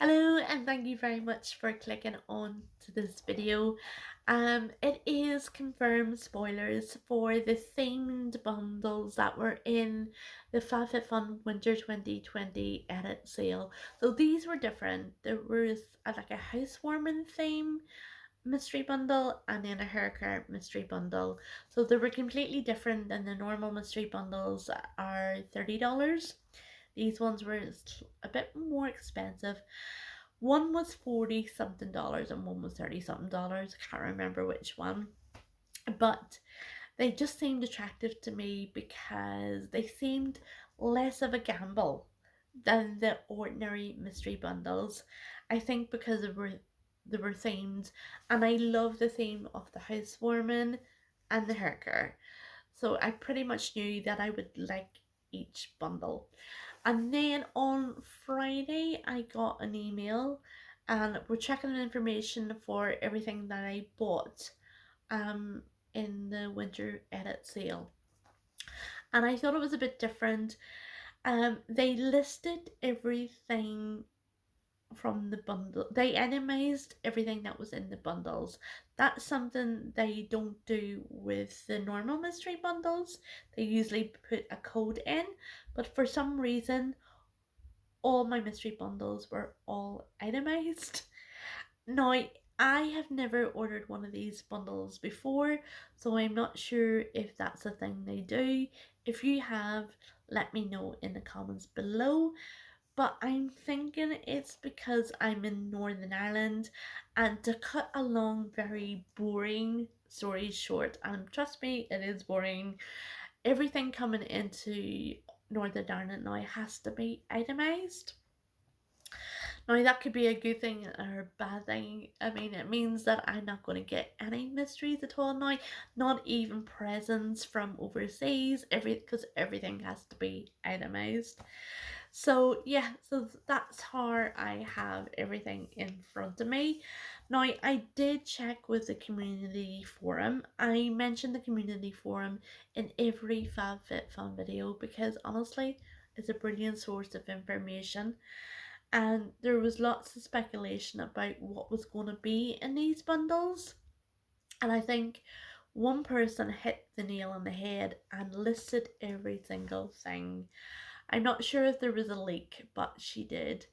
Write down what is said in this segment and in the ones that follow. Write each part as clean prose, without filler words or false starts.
Hello and thank you very much for clicking on to this video. It is confirmed spoilers for the themed bundles that were in the Fabfitfun Winter 2020 edit sale. So these were different. There was like a housewarming theme mystery bundle and then a haircare mystery bundle. So they were completely different than the normal mystery bundles that are $30. These ones were a bit more expensive. One was 40 something dollars and one was 30 something dollars. I can't remember which one. But they just seemed attractive to me because they seemed less of a gamble than the ordinary mystery bundles. I think because they were themed, and I love the theme of the housewarming and the hair care. So I pretty much knew that I would like each bundle. And then on Friday, I got an email and we're checking the information for everything that I bought um, in the winter edit sale. And I thought it was a bit different. They listed everything from the bundle. They itemized everything that was in the bundles. That's something they don't do with the normal mystery bundles. They usually put a code in, but for some reason all my mystery bundles were all itemized. Now, I have never ordered one of these bundles before, so I'm not sure if that's a thing they do. If you have, let me know in the comments below. But I'm thinking it's because I'm in Northern Ireland, and to cut a long, very boring story short, and trust me, it is boring, everything coming into Northern Ireland now has to be itemized. Now, that could be a good thing or a bad thing. I mean, it means that I'm not going to get any mysteries at all now, not even presents from overseas, because everything has to be itemized. So yeah, so that's how I have everything in front of me. Now, I did check with the community forum. I mentioned the community forum in every FabFitFun video because honestly, it's a brilliant source of information, and there was lots of speculation about what was going to be in these bundles. And I think one person hit the nail on the head and listed every single thing. I'm not sure if there was a leak, but she did.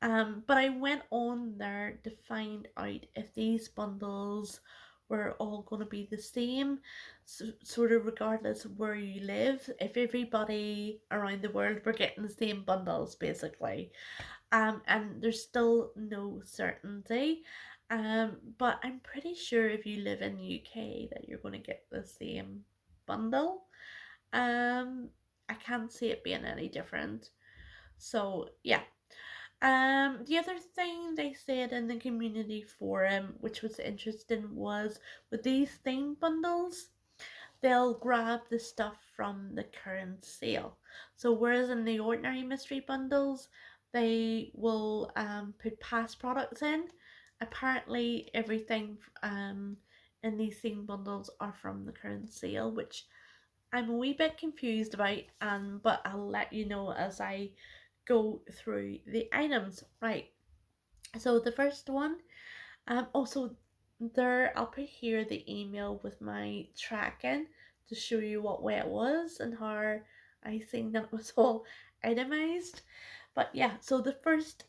But I went on there to find out if these bundles were all going to be the same, sort of regardless of where you live, if everybody around the world were getting the same bundles basically. And there's still no certainty. But I'm pretty sure if you live in the UK that you're going to get the same bundle. Um, I can't see it being any different. So yeah. The other thing they said in the community forum, which was interesting, was with these theme bundles, they'll grab the stuff from the current sale. So whereas in the ordinary mystery bundles, they will put past products in. Apparently, everything in these theme bundles are from the current sale, which I'm a wee bit confused about, but I'll let you know as I go through the items. Right. So the first one, also there I'll put here the email with my tracking to show you what way it was and how I think that was all itemized. But yeah, so the first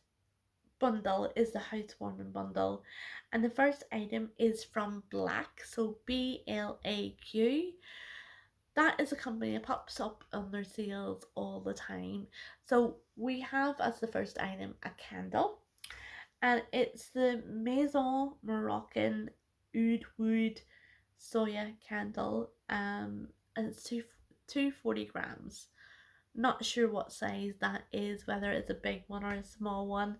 bundle is the housewarming bundle, and the first item is from Black, so BLAQ. That is a company that pops up on their sales all the time. So we have as the first item a candle, and it's the Maison Moroccan Oud Wood Soya candle. And it's 240 grams. Not sure what size that is, whether it's a big one or a small one.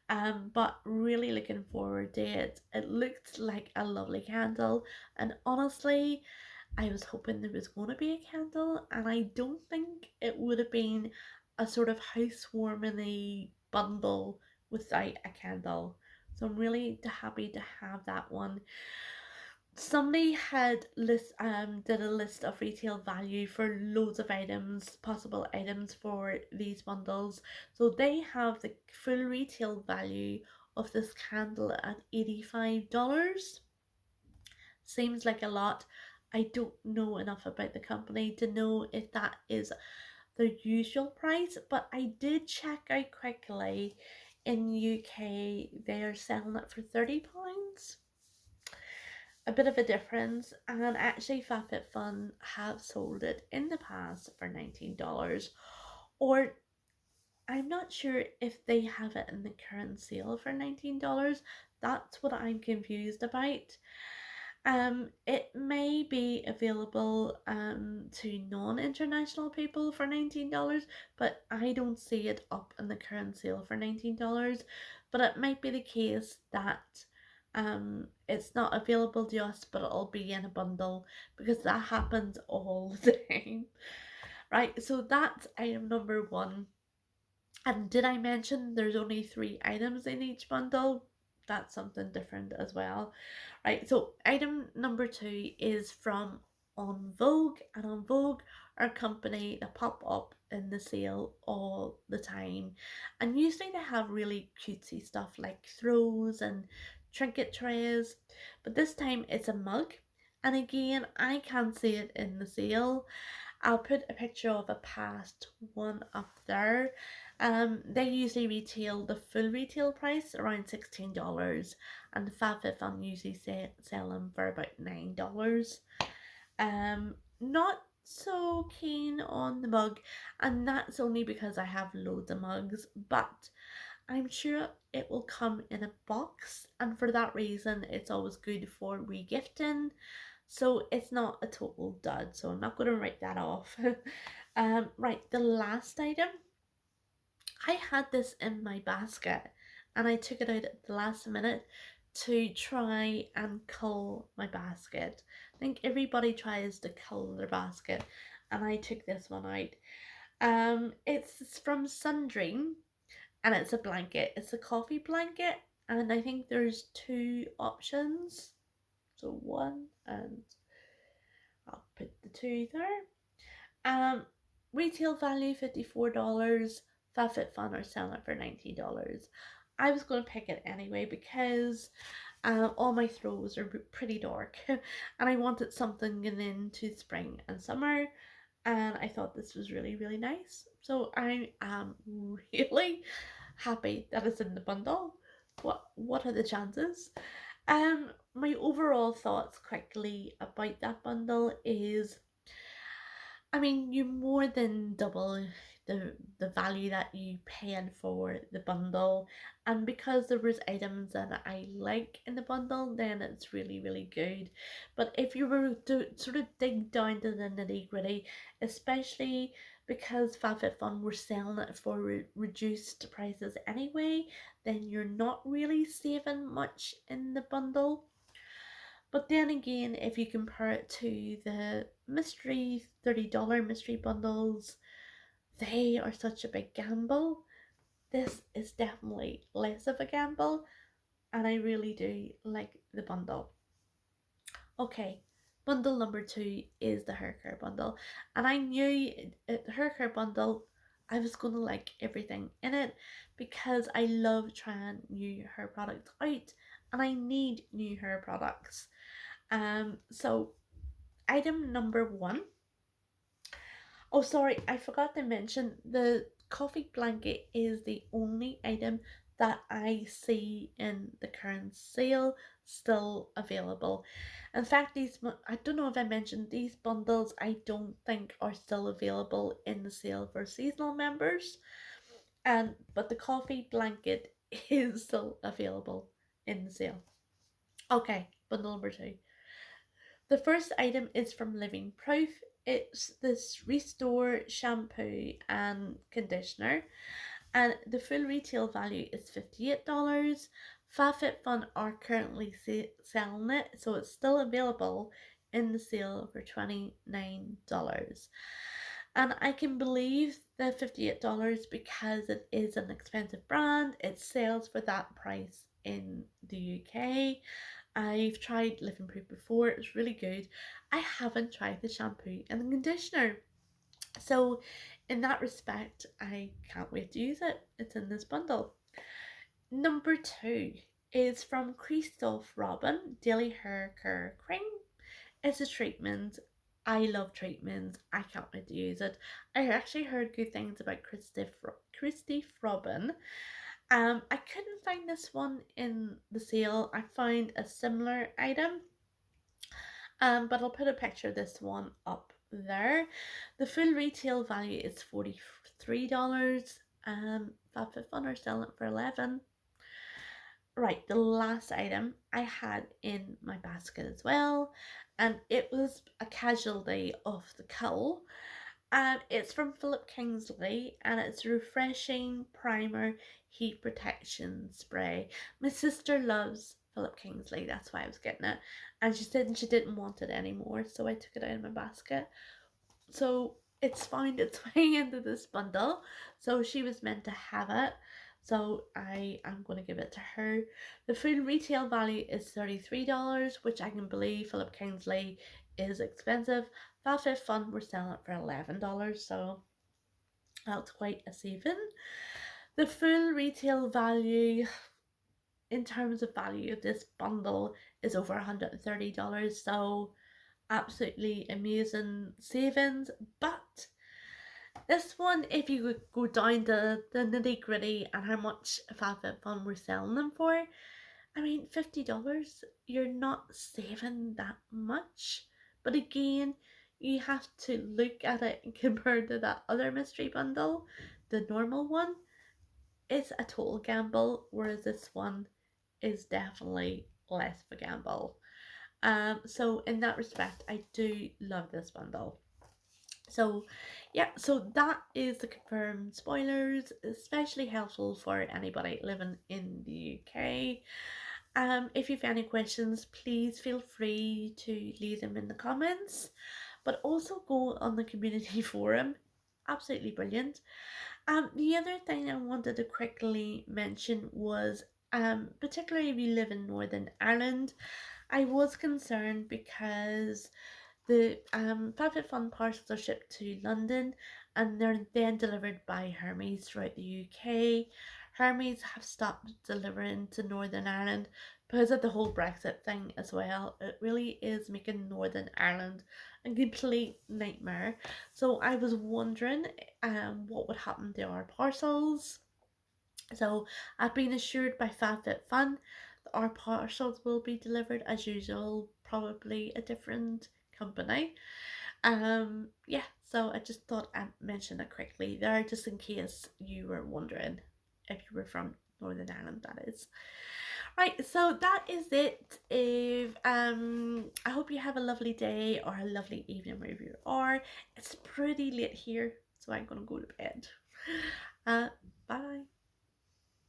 But really looking forward to it. It looked like a lovely candle, and honestly, I was hoping there was going to be a candle, and I don't think it would have been a sort of housewarming bundle without a candle. So I'm really happy to have that one. Somebody had did a list of retail value for loads of items, possible items for these bundles. So they have the full retail value of this candle at $85. Seems like a lot. I don't know enough about the company to know if that is their usual price, but I did check out quickly. In UK, they are selling it for £30. A bit of a difference, and actually Fabfitfun have sold it in the past for $19, or I'm not sure if they have it in the current sale for $19. That's what I'm confused about. It may be available to non-international people for $19, but I don't see it up in the current sale for $19. But it might be the case that it's not available to us, but it'll be in a bundle, because that happens all the time. Right, so that's item number one. And did I mention there's only 3 items in each bundle? That's something different as well. Right, so item number two is from On Vogue, and On Vogue are a company that pop up in the sale all the time. And usually they have really cutesy stuff like throws and trinket trays, but this time it's a mug. And again, I can't see it in the sale. I'll put a picture of a past one up there. They usually retail the full retail price around $16, and the Fabfitfun usually sell them for about $9. Not so keen on the mug, and that's only because I have loads of mugs, but I'm sure it will come in a box, and for that reason, it's always good for regifting. So it's not a total dud, so I'm not going to write that off. Right, the last item, I had this in my basket and I took it out at the last minute to try and cull my basket. I think everybody tries to cull their basket, and I took this one out. It's from Sundream, and it's a blanket. It's a coffee blanket, and I think there's 2 options. So one, and I'll put the 2 there. Um, Retail value $54. Fabfitfun are selling it for $19. I was going to pick it anyway because all my throws are pretty dark, and I wanted something going into spring and summer, and I thought this was really, really nice. So I am really happy that it's in the bundle. What are the chances? My overall thoughts quickly about that bundle is, I mean, you more than double the value that you paying for the bundle, and because there was items that I like in the bundle, then it's really, really good. But if you were to sort of dig down to the nitty gritty, especially because Fabfitfun were selling it for reduced prices anyway, then you're not really saving much in the bundle. But then again, if you compare it to the mystery $30 mystery bundles, they are such a big gamble. This is definitely less of a gamble, and I really do like the bundle. Okay, bundle number two is the Haircare Bundle, and I knew the Haircare Bundle, I was going to like everything in it because I love trying new hair products out, and I need new hair products. So item number one. Oh, sorry, I forgot to mention the coffee blanket is the only item that I see in the current sale still available. In fact, I don't know if I mentioned these bundles, I don't think are still available in the sale for seasonal members. But the coffee blanket is still available in the sale. Okay, bundle number two. The first item is from Living Proof. It's this Restore shampoo and conditioner, and the full retail value is $58. Fabfitfun are currently selling it, so it's still available in the sale for $29. And I can believe the $58 because it is an expensive brand. It sells for that price in the UK. I've tried Living Proof before, it was really good. I haven't tried the shampoo and the conditioner. So in that respect, I can't wait to use it. It's in this bundle. Number two is from Christoph Robin Daily Hair Care Cream. It's a treatment. I love treatments. I can't wait to use it. I actually heard good things about Christy Robin. I couldn't find this one in the sale. I found a similar item. But I'll put a picture of this one up there. The full retail value is $43. Fabfitfun are selling it for 11. Right, the last item I had in my basket as well, and it was a casualty of the cull. It's from Philip Kingsley, and it's a refreshing primer heat protection spray. My sister loves Philip Kingsley, that's why I was getting it, and she said she didn't want it anymore, so I took it out of my basket. So it's found its way into this bundle, so she was meant to have it, so I am going to give it to her. The full retail value is $33, which I can believe Philip Kingsley is expensive. Fabfitfun were selling it for $11, so that's quite a saving. The full retail value in terms of value of this bundle is over $130, so absolutely amazing savings. But this one, if you would go down to the nitty gritty and how much Fabfitfun were selling them for, I mean, $50, you're not saving that much. But again, you have to look at it compared to that other mystery bundle, the normal one. It's a total gamble, whereas this one is definitely less of a gamble. So in that respect, I do love this bundle. So yeah, so that is the confirmed spoilers, especially helpful for anybody living in the UK. If you have any questions, please feel free to leave them in the comments, but also go on the community forum. Absolutely brilliant. The other thing I wanted to quickly mention was, particularly if you live in Northern Ireland, I was concerned because the Fabfitfun parcels are shipped to London and they're then delivered by Hermes throughout the UK. Hermes have stopped delivering to Northern Ireland because of the whole Brexit thing as well. It really is making Northern Ireland a complete nightmare. So I was wondering what would happen to our parcels. So I've been assured by Fabfitfun that our parcels will be delivered as usual, probably a different company. Yeah, so I just thought I'd mention it quickly there, just in case you were wondering if you were from Northern Ireland, that is. Right, so that is it. If I hope you have a lovely day or a lovely evening wherever you are. It's pretty late here, so I'm gonna go to bed. Uh, bye.